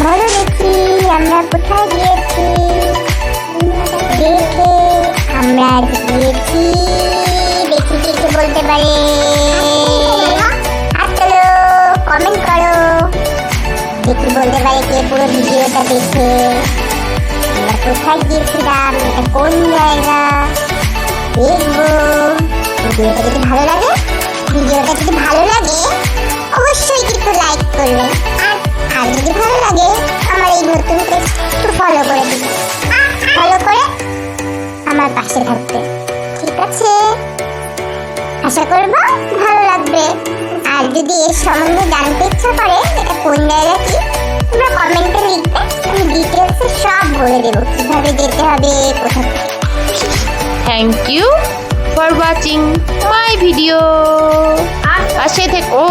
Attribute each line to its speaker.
Speaker 1: বলো দেখি আমরা কোথায় গিয়েছি। দেখে আমরা গিয়েছি, দেখি কে কে বলতে পারে। হাত তোলো, কমেন্ট করো, দেখি বলতে পারে কে পুরো ভিডিওটা দেখে আমরা কোথায় গিয়েছিলাম, এটা কোন জায়গা দেখবো। ভিডিওটা যদি ভালো লাগে অবশ্যই কিন্তু লাইক করবেন, আর যদি ভালো লাগে আমার এই নতুন পেজ একটু ফলো করে দিন, ফলো করে আমার পাশে থাকবে, ঠিক আছে? আশা করবো ভালো লাগবে। আর যদি এর সম্বন্ধে জানতে ইচ্ছা করে এটা কোন জায়গা কি, তোমরা কমেন্টে লিখবে, আমি ডিটেলসে সব বলে দেবো কিভাবে যেতে হবে, কোথা থেকে।
Speaker 2: Thank you for watching my video. পাশে থেকো।